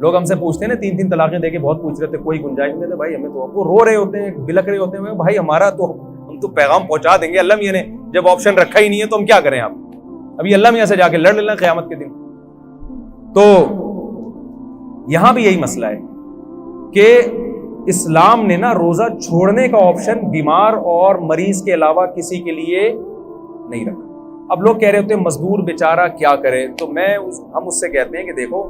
لوگ ہم سے پوچھتے ہیں نا 3 طلاقیں دے کے بہت پوچھ رہے تھے, کوئی گنجائش نہیں تھے. بھائی ہمیں تو, وہ رو رہے ہوتے ہیں, بلک رہے ہوتے ہیں, بھائی ہمارا تو ہم تو پیغام پہنچا دیں گے. اللہ میاں نے جب آپشن رکھا ہی نہیں ہے تو ہم کیا کریں؟ آپ ابھی اللہ میاں سے جا کے لڑ لینا قیامت کے دن. تو یہاں بھی یہی مسئلہ ہے کہ اسلام نے نا روزہ چھوڑنے کا آپشن بیمار اور مریض کے علاوہ کسی کے لیے نہیں رکھا. اب لوگ کہہ رہے ہوتے ہیں مزدور بیچارہ کیا کرے, تو ہم اس سے کہتے ہیں کہ دیکھو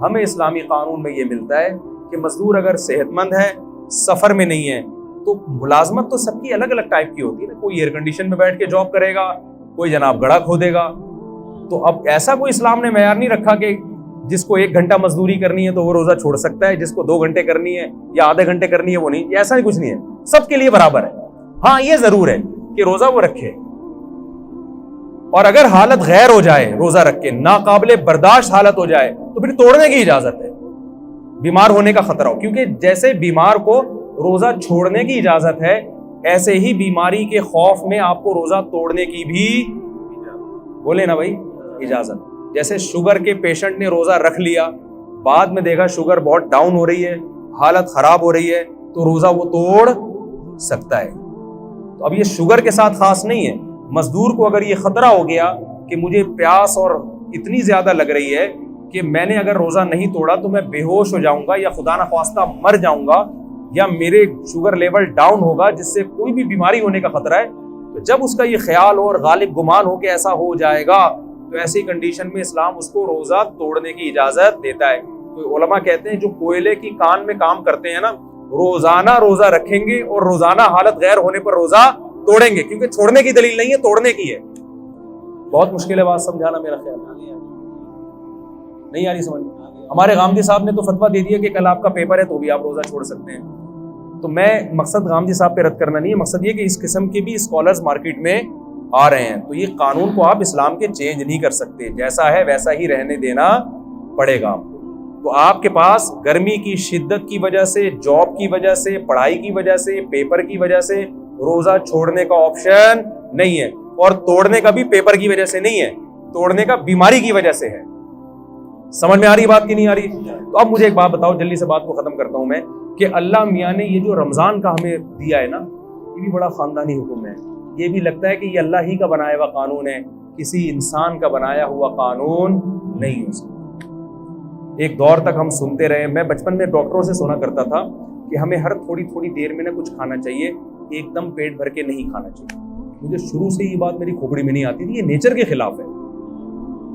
ہمیں اسلامی قانون میں یہ ملتا ہے کہ مزدور اگر صحت مند ہے, سفر میں نہیں ہے, تو ملازمت تو سب کی الگ الگ ٹائپ کی ہوتی ہے نا. کوئی ایئر کنڈیشن میں بیٹھ کے جاب کرے گا, کوئی جناب گڑھا کھودے گا. تو اب ایسا کوئی اسلام نے معیار نہیں رکھا کہ جس کو 1 گھنٹہ مزدوری کرنی ہے تو وہ روزہ چھوڑ سکتا ہے, جس کو 2 گھنٹے کرنی ہے یا آدھے گھنٹے کرنی ہے وہ نہیں. ایسا ہی کچھ نہیں ہے, سب کے لیے برابر ہے. ہاں یہ ضرور ہے کہ روزہ وہ رکھے, اور اگر حالت غیر ہو جائے روزہ رکھ کے, ناقابل برداشت حالت ہو جائے تو پھر توڑنے کی اجازت ہے, بیمار ہونے کا خطرہ ہو. کیونکہ جیسے بیمار کو روزہ چھوڑنے کی اجازت ہے, ایسے ہی بیماری کے خوف میں آپ کو روزہ توڑنے کی بھی بولے نا بھائی اجازت. جیسے شوگر کے پیشنٹ نے روزہ رکھ لیا, بعد میں دیکھا شوگر بہت ڈاؤن ہو رہی ہے, حالت خراب ہو رہی ہے, تو روزہ وہ توڑ سکتا ہے. تو اب یہ شوگر کے ساتھ خاص نہیں ہے. مزدور کو اگر یہ خطرہ ہو گیا کہ مجھے پیاس اور اتنی زیادہ لگ رہی ہے کہ میں نے اگر روزہ نہیں توڑا تو میں بے ہوش ہو جاؤں گا, یا خدا نخواستہ مر جاؤں گا, یا میرے شوگر لیول ڈاؤن ہوگا جس سے کوئی بھی بیماری ہونے کا خطرہ ہے, تو جب اس کا یہ خیال اور غالب گمان ہو کہ ایسا ہو جائے گا, تو ایسی کنڈیشن میں اسلام اس کو روزہ توڑنے کی اجازت دیتا ہے. تو علماء کہتے ہیں جو کوئلے کی کان میں کام کرتے ہیں نا, روزانہ روزہ رکھیں گے اور روزانہ حالت غیر ہونے پر روزہ توڑیں گے, کیونکہ چھوڑنے کی دلیل نہیں ہے, توڑنے کی ہے. بہت مشکل ہے بات سمجھانا, میرا خیال نہیں آ رہی سمجھ. ہمارے غامدی صاحب نے تو فتویٰ دے دیا کہ کل آپ کا پیپر ہے تو بھی آپ روزہ چھوڑ سکتے ہیں. تو میں مقصد غامدی صاحب پہ رد کرنا نہیں ہے, مقصد یہ کہ اس قسم کے بھی اسکالرز مارکیٹ میں آ رہے ہیں, تو یہ قانون کو آپ اسلام کے چینج نہیں کر سکتے, جیسا ہے ویسا ہی رہنے دینا پڑے گا آپ کو. تو آپ کے پاس گرمی کی شدت کی وجہ سے, جاب کی وجہ سے, پڑھائی کی وجہ سے, پیپر کی وجہ سے روزہ چھوڑنے کا آپشن نہیں ہے, اور توڑنے کا بھی پیپر کی وجہ سے نہیں ہے, توڑنے کا بیماری کی وجہ سے ہے. سمجھ میں آ رہی بات کی نہیں آ رہی؟ تو اب مجھے ایک بات بتاؤ, جلدی سے بات کو ختم کرتا ہوں میں, کہ اللہ میاں نے یہ جو رمضان کا ہمیں دیا ہے نا, یہ بھی بڑا خاندانی حکم ہے. یہ بھی لگتا ہے کہ یہ اللہ ہی کا بنایا ہوا قانون ہے, کسی انسان کا بنایا ہوا قانون نہیں ہو سکتا. ایک دور تک ہم سنتے رہے, میں بچپن میں ڈاکٹروں سے سنا کرتا تھا کہ ہمیں ہر تھوڑی دیر میں نا کچھ کھانا چاہیے, ایک دم پیٹ بھر کے نہیں کھانا چاہیے. مجھے شروع سے یہ بات میری کھوپڑی میں نہیں آتی تھی, یہ نیچر کے خلاف ہے.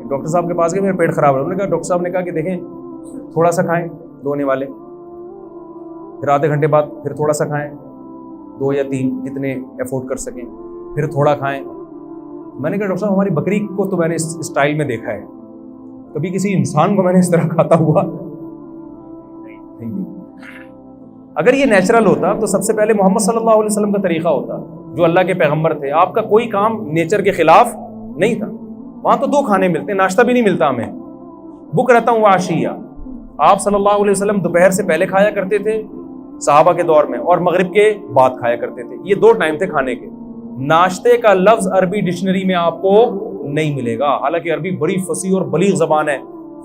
ڈاکٹر صاحب کے پاس گئے, میرا پیٹ خراب ہے. انہوں نے کہا, ڈاکٹر صاحب نے کہا کہ دیکھیں تھوڑا سا کھائیں دھونے والے, پھر آدھے گھنٹے بعد پھر تھوڑا سا کھائیں, 2 یا 3 جتنے افورڈ کر سکیں, پھر تھوڑا کھائیں. میں نے کہا ڈاکٹر صاحب ہماری بکری کو تو میں نے اس اسٹائل میں دیکھا ہے, کبھی کسی انسان کو میں نے اس طرح کھاتا ہوا نہیں. اگر یہ نیچرل ہوتا تو سب سے پہلے محمد صلی اللہ علیہ وسلم کا طریقہ ہوتا, جو اللہ کے پیغمبر تھے. آپ کا کوئی کام نیچر کے خلاف نہیں تھا. وہاں تو 2 کھانے ملتے, ناشتہ بھی نہیں ملتا ہمیں. بکرۃ و عشیہ, آپ صلی اللہ علیہ وسلم دوپہر سے پہلے کھایا کرتے تھے صحابہ کے دور میں, اور مغرب کے بعد کھایا کرتے تھے. یہ 2 ٹائم تھے کھانے کے. ناشتے کا لفظ عربی ڈکشنری میں آپ کو نہیں ملے گا, حالانکہ عربی بڑی فصیح اور بلیغ زبان ہے.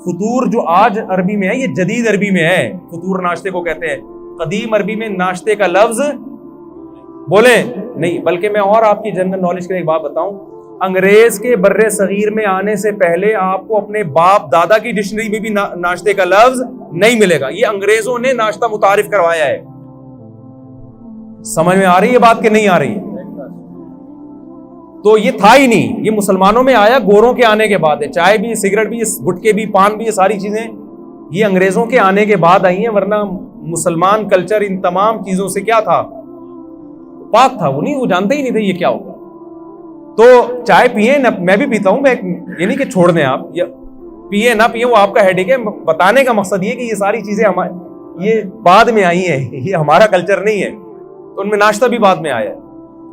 فطور جو آج عربی میں ہے یہ جدید عربی میں ہے, فطور ناشتے کو کہتے ہیں. قدیم عربی میں ناشتے کا لفظ بولیں نہیں. بلکہ میں اور آپ کی جنرل نالج کے لیے ایک بات بتاؤں, انگریز کے بر صغیر میں آنے سے پہلے آپ کو اپنے باپ دادا کی ڈکشنری میں بھی ناشتے کا لفظ نہیں ملے گا. یہ انگریزوں نے ناشتہ متعارف کروایا ہے. سمجھ میں آ رہی ہے بات کہ نہیں آ رہی؟ تو یہ تھا ہی نہیں, یہ مسلمانوں میں آیا گوروں کے آنے کے بعد ہے. چائے بھی, سگریٹ بھی, گٹکے بھی, پان بھی, یہ ساری چیزیں یہ انگریزوں کے آنے کے بعد آئی ہیں. ورنہ مسلمان کلچر ان تمام چیزوں سے کیا تھا, پاک تھا. وہ جانتے ہی نہیں تھے یہ کیا ہوگا. تو چائے پیئے نہ, میں بھی پیتا ہوں, میں یہ نہیں کہ چھوڑ دیں آپ, یا پیئے نہ پیئے وہ آپ کا ہیڈیک ہے. بتانے کا مقصد یہ کہ یہ ساری چیزیں یہ بعد میں آئی ہیں, یہ ہمارا کلچر نہیں ہے. تو ان میں ناشتہ بھی بعد میں آیا ہے.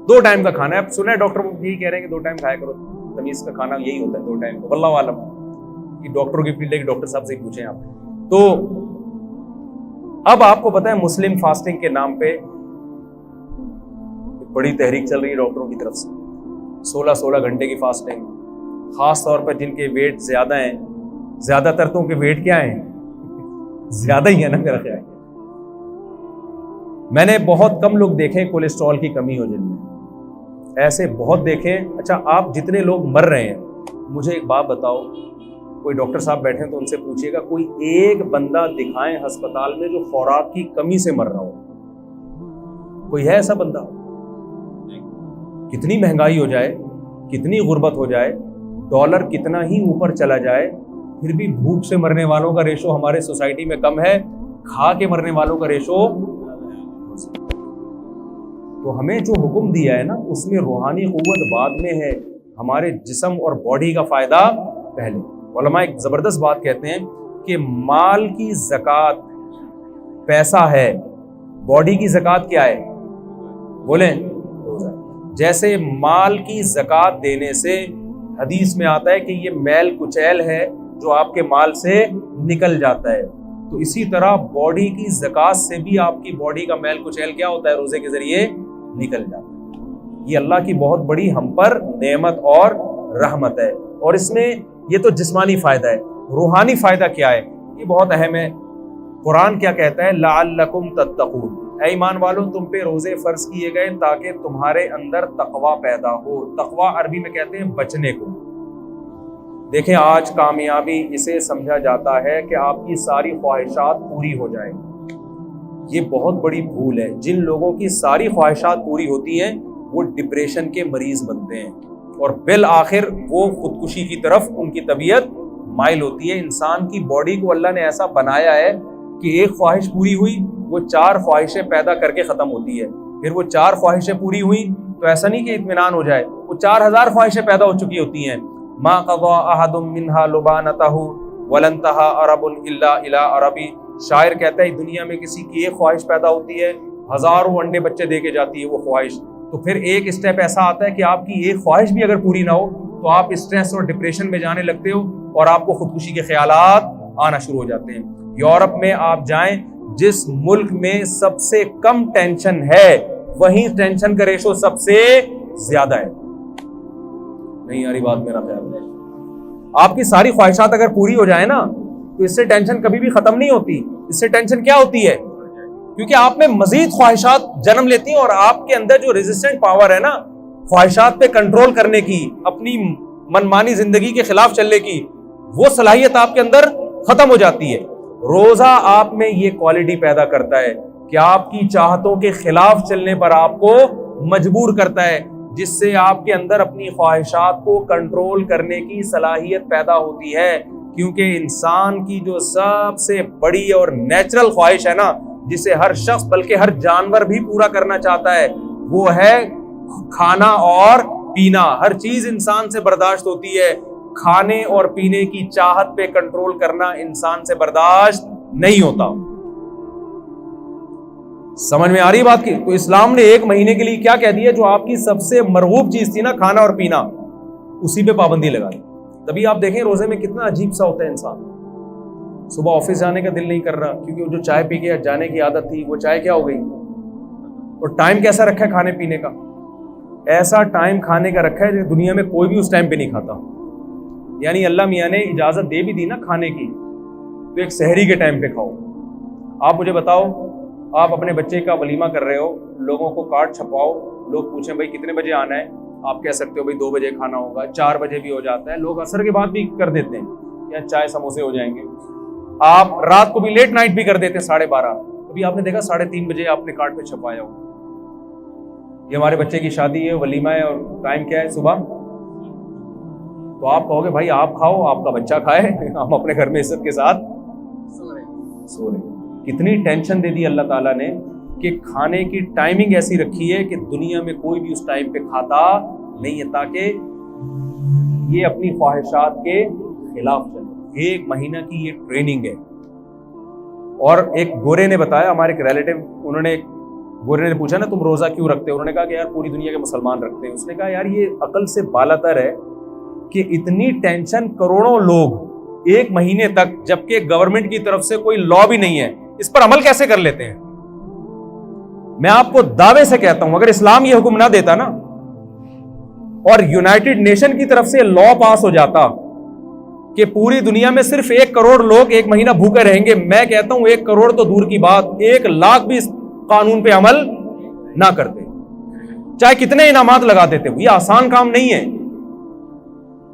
2 ٹائم کا کھانا ہے. اب سنا ہے ڈاکٹر یہی کہہ رہے ہیں کہ 2 ٹائم کھایا کرو, تمیز کا کھانا یہی ہوتا ہے 2 ٹائم. واللہ عالم, یہ ڈاکٹروں کی فیلڈ ہے کہ ڈاکٹر صاحب سے ہی پوچھیں آپ. تو اب آپ کو پتا ہے مسلم فاسٹنگ کے نام پہ بڑی تحریک چل رہی ہے ڈاکٹروں کی طرف سے. 16 گھنٹے کی فاسٹنگ, خاص طور پر جن کے ویٹ زیادہ ہیں. زیادہ تر تو کے ویٹ کیا ہیں, زیادہ ہی ہے نا میرا خیال. میں نے بہت کم لوگ دیکھے کولیسٹرول کی کمی ہو جن میں, ایسے بہت دیکھے. اچھا آپ جتنے لوگ مر رہے ہیں, مجھے ایک بات بتاؤ, کوئی ڈاکٹر صاحب بیٹھے ہیں تو ان سے پوچھیے گا کوئی ایک بندہ دکھائیں ہسپتال میں جو خوراک کی کمی سے مر رہا ہو. کوئی ہے ایسا بندہ؟ کتنی مہنگائی ہو جائے, کتنی غربت ہو جائے, ڈالر کتنا ہی اوپر چلا جائے, پھر بھی بھوک سے مرنے والوں کا ریشو ہمارے سوسائٹی میں کم ہے, کھا کے مرنے والوں کا ریشو. تو ہمیں جو حکم دیا ہے نا, اس میں روحانی قوت بعد میں ہے, ہمارے جسم اور باڈی کا فائدہ پہلے. علماء ایک زبردست بات کہتے ہیں کہ مال کی زکوٰۃ پیسہ ہے, باڈی کی زکوٰۃ کیا ہے؟ بولیں. جیسے مال کی زکوٰۃ دینے سے حدیث میں آتا ہے کہ یہ میل کچیل ہے جو آپ کے مال سے نکل جاتا ہے, تو اسی طرح باڈی کی زکوٰۃ سے بھی آپ کی باڈی کا میل کچیل کیا ہوتا ہے؟ روزے کے ذریعے نکل جاتا ہے. یہ اللہ کی بہت بڑی ہم پر نعمت اور رحمت ہے. اور اس میں یہ تو جسمانی فائدہ ہے, روحانی فائدہ کیا ہے؟ یہ بہت اہم ہے. قرآن کیا کہتا ہے؟ لعلکم تتقون, اے ایمان والو تم پہ روزے فرض کیے گئے تاکہ تمہارے اندر تقوی پیدا ہو. تقوی عربی میں کہتے ہیں بچنے کو. دیکھیں آج کامیابی اسے سمجھا جاتا ہے کہ آپ کی ساری خواہشات پوری ہو جائیں. یہ بہت بڑی بھول ہے. جن لوگوں کی ساری خواہشات پوری ہوتی ہیں وہ ڈپریشن کے مریض بنتے ہیں, اور بالآخر وہ خودکشی کی طرف ان کی طبیعت مائل ہوتی ہے. انسان کی باڈی کو اللہ نے ایسا بنایا ہے کہ ایک خواہش پوری ہوئی وہ 4 خواہشیں پیدا کر کے ختم ہوتی ہے. پھر وہ 4 خواہشیں پوری ہوئیں تو ایسا نہیں کہ اطمینان ہو جائے, وہ 4000 خواہشیں پیدا ہو چکی ہوتی ہیں. ما قضى احد منها لبانته ولن انتهى عرب الا الى عربی. شاعر کہتا ہے دنیا میں کسی کی ایک خواہش پیدا ہوتی ہے, ہزاروں انڈے بچے دے کے جاتی ہے وہ خواہش. تو پھر ایک اسٹیپ ایسا آتا ہے کہ آپ کی ایک خواہش بھی اگر پوری نہ ہو تو آپ اسٹریس اور ڈپریشن میں جانے لگتے ہو, اور آپ کو خودکشی کے خیالات آنا شروع ہو جاتے ہیں. یورپ میں آپ جائیں, جس ملک میں سب سے کم ٹینشن ہے وہیں ٹینشن کا ریشو سب سے زیادہ ہے. نہیں یاری بات میرا خیال ہے. آپ کی ساری خواہشات اگر پوری ہو جائے نا تو اس سے ٹینشن کبھی بھی ختم نہیں ہوتی. اس سے ٹینشن کیا ہوتی ہے؟ کیونکہ آپ میں مزید خواہشات جنم لیتی ہیں, اور آپ کے اندر جو ریزسٹنٹ پاور ہے نا خواہشات پہ کنٹرول کرنے کی, اپنی منمانی زندگی کے خلاف چلنے کی, وہ صلاحیت آپ کے اندر ختم ہو جاتی ہے. روزہ آپ میں یہ کوالٹی پیدا کرتا ہے کہ آپ کی چاہتوں کے خلاف چلنے پر آپ کو مجبور کرتا ہے, جس سے آپ کے اندر اپنی خواہشات کو کنٹرول کرنے کی صلاحیت پیدا ہوتی ہے. کیونکہ انسان کی جو سب سے بڑی اور نیچرل خواہش ہے نا, جسے ہر شخص بلکہ ہر جانور بھی پورا کرنا چاہتا ہے, وہ ہے کھانا اور پینا. ہر چیز انسان سے برداشت ہوتی ہے, کھانے اور پینے کی چاہت پہ کنٹرول کرنا انسان سے برداشت نہیں ہوتا. سمجھ میں آ رہی بات کی؟ تو اسلام نے 1 مہینے کے لیے کیا کہہ دیا؟ جو آپ کی سب سے مرغوب چیز تھی نا کھانا اور پینا, اسی پہ پابندی لگا دی. تبھی آپ دیکھیں روزے میں کتنا عجیب سا ہوتا ہے انسان. صبح آفس جانے کا دل نہیں کر رہا کیونکہ وہ جو چائے پی کے جانے کی عادت تھی وہ چائے کیا ہو گئی. اور ٹائم کیسا رکھا ہے کھانے پینے کا؟ ایسا ٹائم کھانے کا رکھا ہے جو دنیا میں کوئی بھی اس ٹائم پہ نہیں کھاتا. یعنی اللہ میاں نے اجازت دے بھی دی نا کھانے کی, تو ایک سحری کے ٹائم پہ کھاؤ. آپ مجھے بتاؤ, آپ اپنے بچے کا ولیمہ کر رہے ہو, لوگوں کو کارڈ چھپاؤ, لوگ پوچھیں بھائی کتنے بجے آنا ہے, آپ کہہ سکتے ہو بھائی 2 بجے کھانا ہوگا, 4 بجے بھی ہو جاتا ہے, لوگ عصر کے بعد بھی کر دیتے ہیں, یا چائے سموسے ہو جائیں گے. آپ رات کو بھی لیٹ نائٹ بھی کر دیتے ہیں 12:30. ابھی آپ نے دیکھا 3:30 بجے آپ نے کارڈ پہ چھپایا ہو. یہ ہمارے بچے کی شادی ہے, ولیمہ ہے, اور ٹائم کیا ہے صبح. تو آپ کہو گے بھائی آپ کھاؤ, آپ کا بچہ کھائے, ہم اپنے گھر میں عزت کے ساتھ سو رہے. کتنی ٹینشن دے دی اللہ تعالیٰ نے کہ کھانے کی ٹائمنگ ایسی رکھی ہے کہ دنیا میں کوئی بھی اس ٹائم پہ کھاتا نہیں ہے, تاکہ یہ اپنی خواہشات کے خلاف چلے. 1 مہینہ کی یہ ٹریننگ ہے. اور ایک گورے نے بتایا, ہمارے ایک ریلیٹو, گورے نے پوچھا نا تم روزہ کیوں رکھتے ہو؟ انہوں نے کہا کہ یار پوری دنیا کے مسلمان رکھتے ہیں. اس نے کہا یار یہ عقل سے بالاتر ہے کہ اتنی ٹینشن کروڑوں لوگ 1 مہینے تک, جبکہ گورنمنٹ کی طرف سے کوئی لا بھی نہیں ہے, اس پر عمل کیسے کر لیتے ہیں؟ میں آپ کو دعوے سے کہتا ہوں اگر اسلام یہ حکم نہ دیتا نا, اور یونائٹڈ نیشن کی طرف سے لا پاس ہو جاتا کہ پوری دنیا میں صرف 1 کروڑ لوگ 1 مہینہ بھوکے رہیں گے. میں کہتا ہوں 1 کروڑ تو دور کی بات, 1 لاکھ بھی اس قانون پہ عمل نہ کرتے, چاہے کتنے انعامات لگا دیتے. یہ آسان کام نہیں ہے.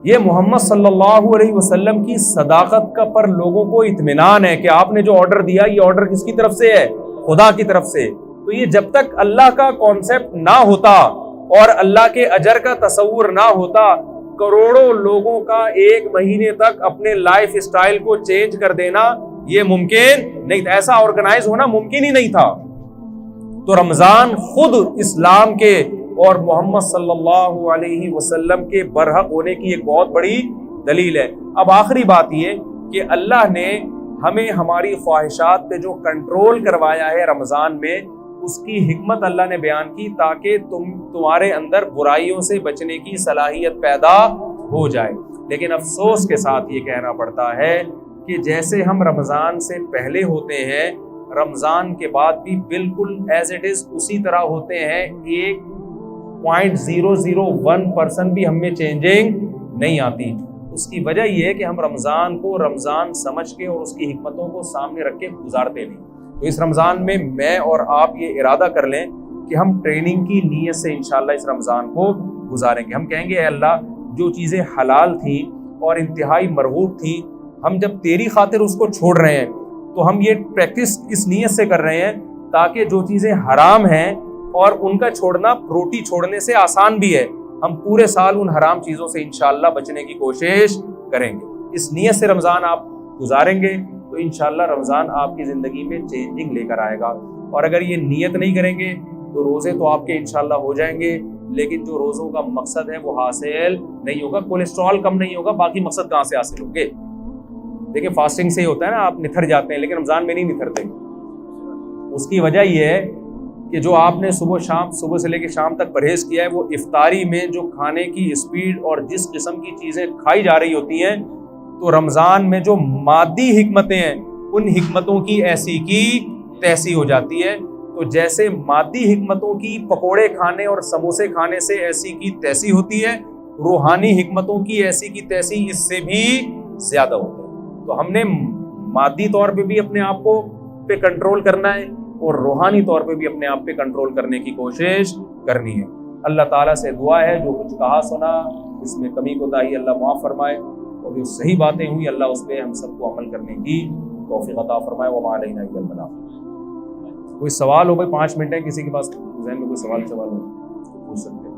یہ محمد صلی اللہ علیہ وسلم کی صداقت کا پر لوگوں کو اطمینان ہے کہ آپ نے جو آرڈر دیا یہ آرڈر کس کی طرف سے ہے؟ خدا کی طرف سے. تو یہ جب تک اللہ کا کانسیپٹ نہ ہوتا اور اللہ کے اجر کا تصور نہ ہوتا, کروڑوں لوگوں کا 1 مہینے تک اپنے لائف اسٹائل کو چینج کر دینا یہ ممکن نہیں تھا. ایسا آرگنائز ہونا ممکن ہی نہیں تھا. تو رمضان خود اسلام کے اور محمد صلی اللہ علیہ وسلم کے برحق ہونے کی ایک بہت بڑی دلیل ہے. اب آخری بات یہ کہ اللہ نے ہمیں ہماری خواہشات پہ جو کنٹرول کروایا ہے رمضان میں, اس کی حکمت اللہ نے بیان کی تاکہ تمہارے اندر برائیوں سے بچنے کی صلاحیت پیدا ہو جائے. لیکن افسوس کے ساتھ یہ کہنا پڑتا ہے کہ جیسے ہم رمضان سے پہلے ہوتے ہیں, رمضان کے بعد بھی بالکل ایز اٹ از اسی طرح ہوتے ہیں. 1.001% بھی ہم میں چینجنگ نہیں آتی. اس کی وجہ یہ ہے کہ ہم رمضان کو رمضان سمجھ کے اور اس کی حکمتوں کو سامنے رکھ کے گزارتے نہیں. تو اس رمضان میں میں اور آپ یہ ارادہ کر لیں کہ ہم ٹریننگ کی نیت سے انشاءاللہ اس رمضان کو گزاریں گے. ہم کہیں گے اے اللہ, جو چیزیں حلال تھیں اور انتہائی مرغوب تھیں, ہم جب تیری خاطر اس کو چھوڑ رہے ہیں تو ہم یہ پریکٹس اس نیت سے کر رہے ہیں تاکہ جو چیزیں حرام ہیں اور ان کا چھوڑنا روٹی چھوڑنے سے آسان بھی ہے, ہم پورے سال ان حرام چیزوں سے انشاءاللہ بچنے کی کوشش کریں گے. اس نیت سے رمضان آپ گزاریں گے تو انشاءاللہ رمضان آپ کی زندگی میں چینجنگ لے کر آئے گا. اور اگر یہ نیت نہیں کریں گے تو روزے تو آپ کے انشاءاللہ ہو جائیں گے, لیکن جو روزوں کا مقصد ہے وہ حاصل نہیں ہوگا. کولیسٹرول کم نہیں ہوگا, باقی مقصد کہاں سے حاصل ہوں گے؟ دیکھیں فاسٹنگ سے ہی ہوتا ہے نا, آپ نتھر جاتے ہیں لیکن رمضان میں نہیں نتھرتے. اس کی وجہ یہ ہے کہ جو آپ نے صبح سے لے کے شام تک پرہیز کیا ہے, وہ افطاری میں جو کھانے کی اسپیڈ اور جس قسم کی چیزیں کھائی جا رہی ہوتی ہیں, تو رمضان میں جو مادی حکمتیں ہیں ان حکمتوں کی ایسی کی تیسی ہو جاتی ہے. تو جیسے مادی حکمتوں کی پکوڑے کھانے اور سموسے کھانے سے ایسی کی تیسی ہوتی ہے, روحانی حکمتوں کی ایسی کی تیسی اس سے بھی زیادہ ہوتی ہے. تو ہم نے مادی طور پہ بھی اپنے آپ کو پہ کنٹرول کرنا ہے اور روحانی طور پہ بھی اپنے آپ پہ کنٹرول کرنے کی کوشش کرنی ہے. اللہ تعالیٰ سے دعا ہے جو کچھ کہا سنا اس میں کمی کوتاہی اللہ معاف فرمائے, اور جو صحیح باتیں ہوئی اللہ اس پہ ہم سب کو عمل کرنے کی توفیق عطا فرمائے. وما علینا الا البلاغ. کوئی سوال ہو بھائی 5 منٹ ہے, کسی کے پاس ذہن میں کوئی سوال ہو پوچھ سکتے ہیں.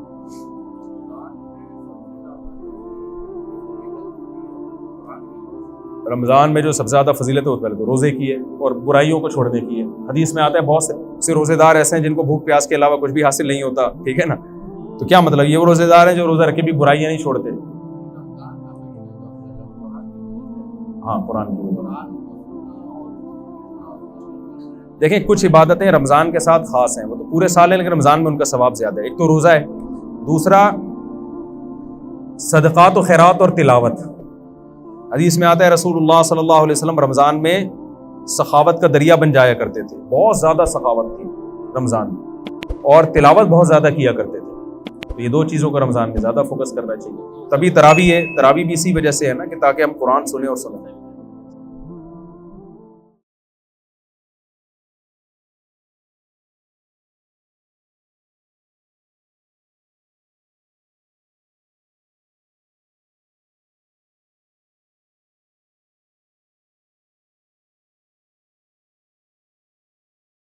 رمضان میں جو سب سے زیادہ فضیلت ہے وہ پہلے تو روزے کی ہے اور برائیوں کو چھوڑنے کی ہے. حدیث میں آتا ہے بہت سے روزے دار ایسے ہیں جن کو بھوک پیاس کے علاوہ کچھ بھی حاصل نہیں ہوتا, ٹھیک ہے نا. تو کیا مطلب, یہ وہ روزے دار ہیں جو روزہ رکھے بھی برائیاں نہیں چھوڑتے. ہاں قرآن کی دیکھیں کچھ عبادتیں رمضان کے ساتھ خاص ہیں, وہ تو پورے سال ہیں لیکن رمضان میں ان کا ثواب زیادہ ہے. ایک تو روزہ ہے, دوسرا صدقات و خیرات اور تلاوت. حدیث میں آتا ہے رسول اللہ صلی اللہ علیہ وسلم رمضان میں سخاوت کا دریا بن جایا کرتے تھے. بہت زیادہ سخاوت تھی رمضان میں, اور تلاوت بہت زیادہ کیا کرتے تھے. تو یہ 2 چیزوں کو رمضان میں زیادہ فوکس کرنا چاہیے. تبھی تراویح ہے, تراویح بھی اسی وجہ سے ہے نا کہ تاکہ ہم قرآن سنیں اور سنیں.